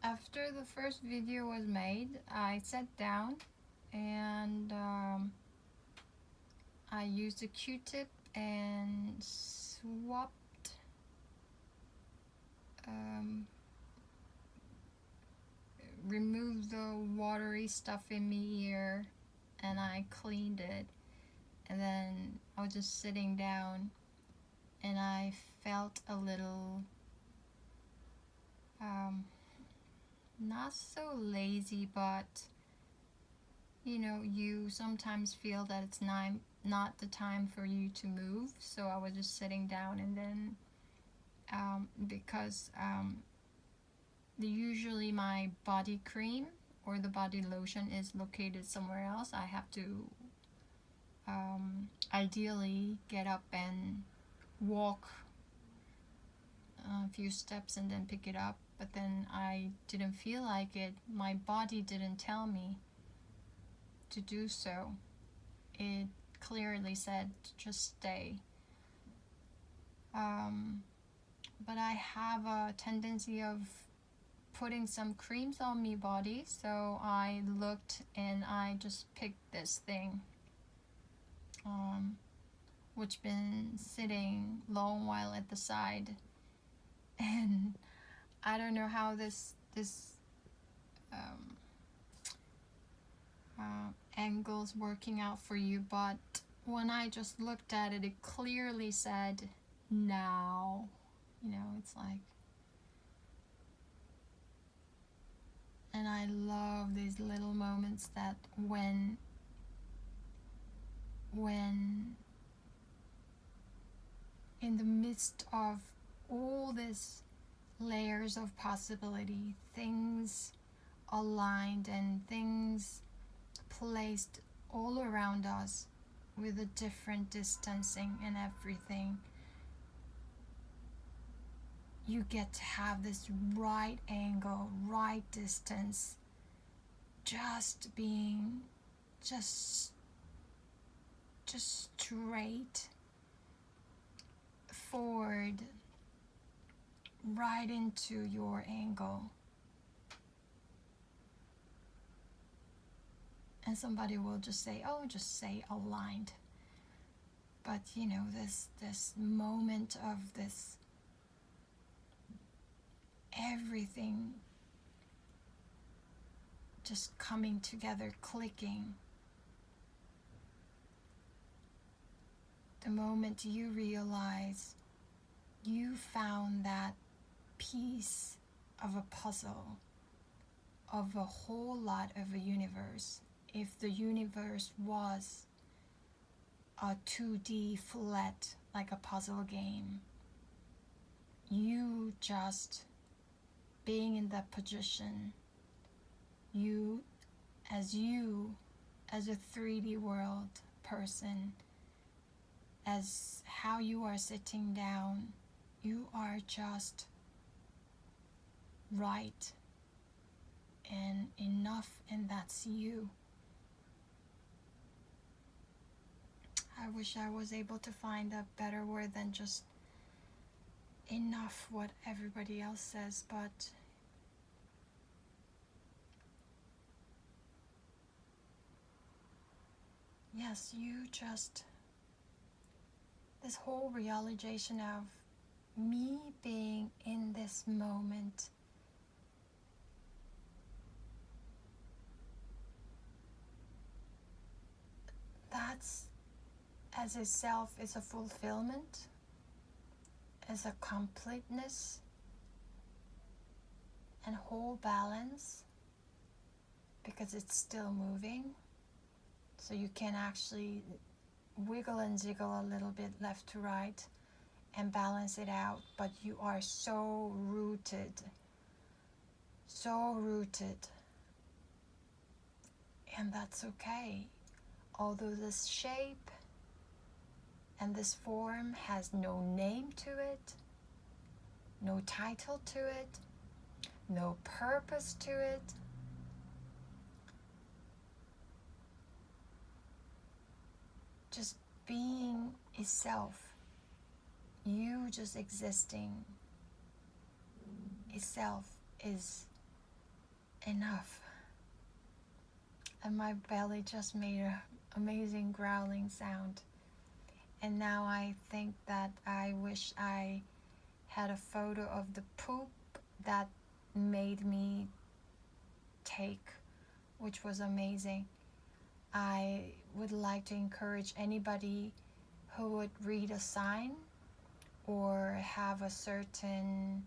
After the first video was made, I sat down and I used a Q-tip and swapped, um, removed the watery stuff in my ear, and I cleaned it. And then I was just sitting down and I felt a little not so lazy, but you sometimes feel that it's not the time for you to move. So I was just sitting down, and then because usually my body cream or the body lotion is located somewhere else, I have to ideally get up and walk a few steps and then pick it up. But then I didn't feel like it. My body didn't tell me to do so. It clearly said just stay. But I have a tendency of putting some creams on my body, so I looked and I just picked this thing, which been sitting long while at the side, and I don't know how this angle's working out for you, but when I just looked at it, it clearly said now. It's like, and I love these little moments that when in the midst of all these layers of possibility, things aligned and things placed all around us with a different distancing and everything, you get to have this right angle, right distance, just being just straight forward, right into your angle. And somebody will just say, oh, just say aligned. But this moment of this everything just coming together, clicking. The moment you realize you found that piece of a puzzle of a whole lot of a universe. If the universe was a 2D flat, like a puzzle game, you just being in that position, you as a 3D world person, as how you are sitting down, you are just right and enough, and that's you. I wish I was able to find a better word than just enough, what everybody else says, but yes, you just, this whole realization of me being in this moment, that's as itself is a fulfillment, as a completeness and whole balance, because it's still moving. So you can actually wiggle and jiggle a little bit left to right and balance it out, but you are so rooted, and that's okay. Although this shape and this form has no name to it, no title to it, no purpose to it, just being itself, you just existing itself is enough. And my belly just made an amazing growling sound. And now I think that I wish I had a photo of the poop that made me take, which was amazing. I would like to encourage anybody who would read a sign or have a certain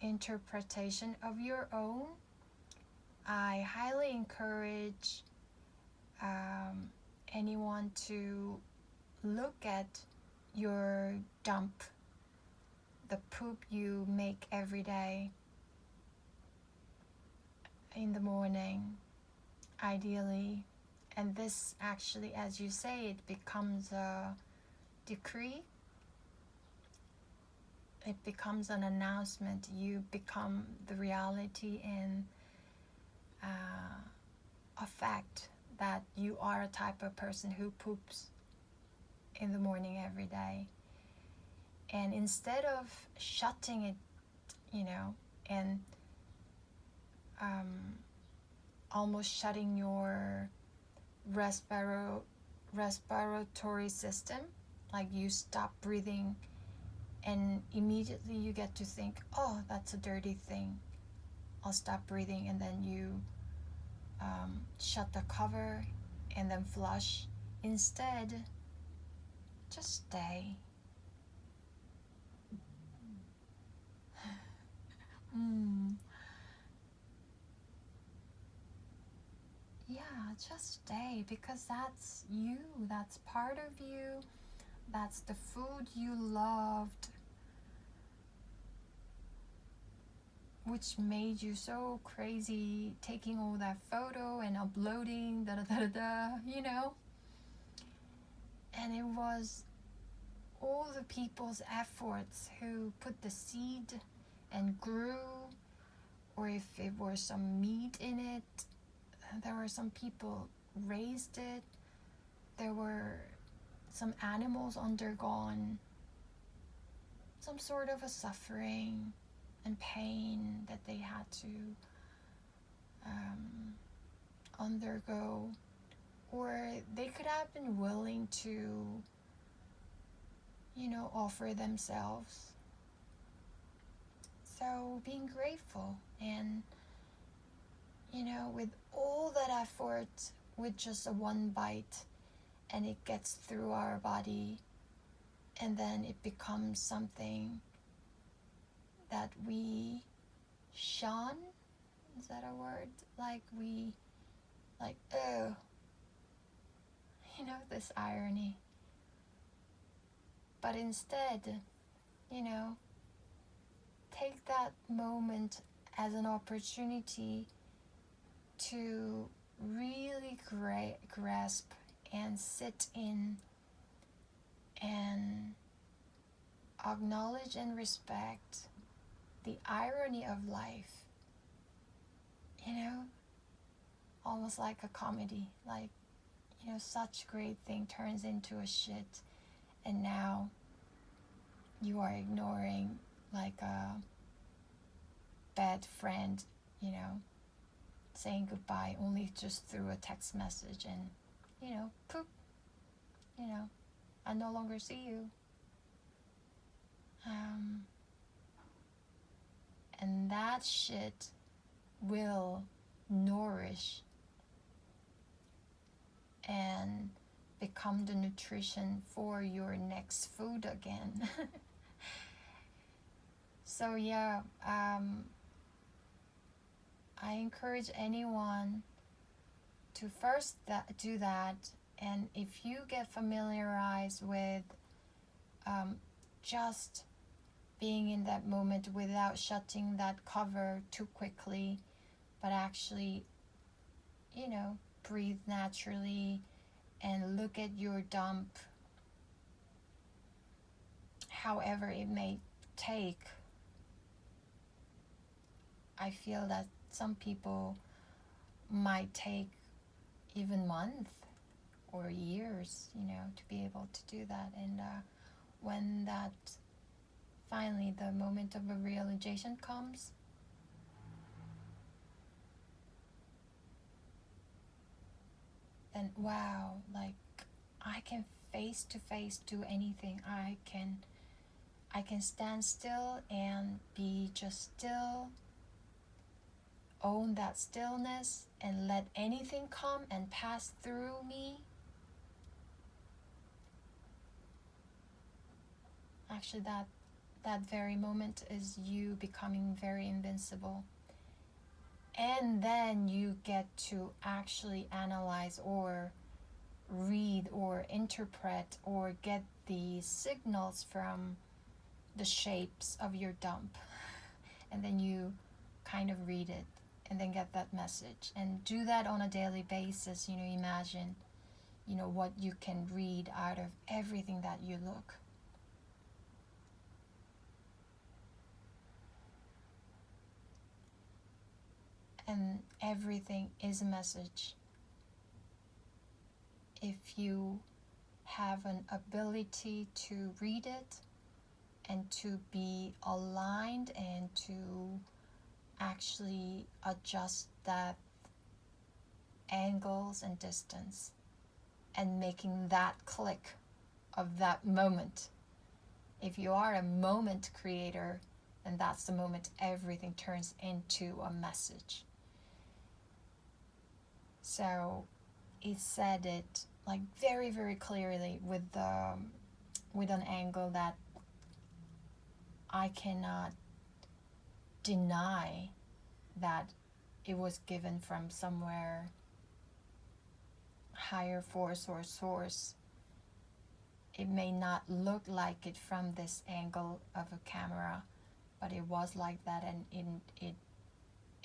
interpretation of your own. I highly encourage anyone to look at your dump, the poop you make every day in the morning, ideally. And this actually, as you say, it becomes a decree. It becomes an announcement. You become the reality and a fact that you are a type of person who poops in the morning every day. And instead of shutting it, and almost shutting your respiratory system, like you stop breathing and immediately you get to think, oh, that's a dirty thing, I'll stop breathing, and then you shut the cover and then flush. Instead, just stay. Yeah, just stay, because that's you, that's part of you, that's the food you loved, which made you so crazy taking all that photo and uploading, And it was all the people's efforts who put the seed and grew, or if it was some meat in it, there were some people raised it, there were some animals undergone some sort of a suffering and pain that they had to undergo, or they could have been willing to offer themselves. So being grateful, and with all that effort, with just a one bite, and it gets through our body, and then it becomes something that we shun. Is that a word? Oh, this irony. But instead, take that moment as an opportunity to really grasp and sit in and acknowledge and respect the irony of life. Almost like a comedy, such great thing turns into a shit, and now you are ignoring like a bad friend, saying goodbye only just through a text message, and poop, I no longer see you. And that shit will nourish and become the nutrition for your next food again. So yeah, I encourage anyone to first do that, and if you get familiarized with just being in that moment without shutting that cover too quickly, but actually, breathe naturally and look at your dump, however it may take. I feel that some people might take even months or years, to be able to do that. And when that finally the moment of a realization comes, then wow, like I can face to face do anything. I can stand still and be just still, own that stillness and let anything come and pass through me. Actually, that very moment is you becoming very invincible. And then you get to actually analyze or read or interpret or get the signals from the shapes of your dump. And then you kind of read it and then get that message. And do that on a daily basis. Imagine, what you can read out of everything that you look. And everything is a message. If you have an ability to read it and to be aligned and to actually adjust that angles and distance and making that click of that moment. If you are a moment creator, then that's the moment everything turns into a message. So it said it like very, very clearly with an angle that I cannot deny that it was given from somewhere higher force or source. It may not look like it from this angle of a camera, but it was like that, and it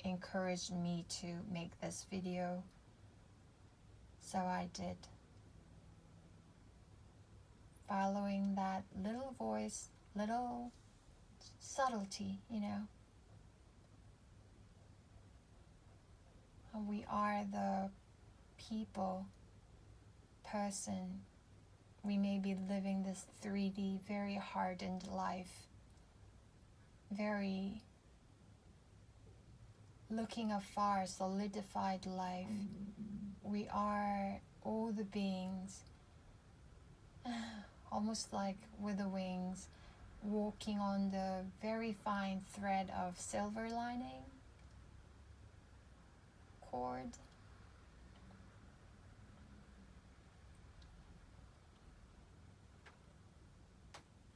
encouraged me to make this video. So I did. Following that little voice, little subtlety, We are the person. We may be living this 3D, very hardened life, very looking afar, solidified life. We are all the beings, almost like with the wings, walking on the very fine thread of silver lining cord.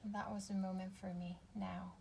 And that was a moment for me now.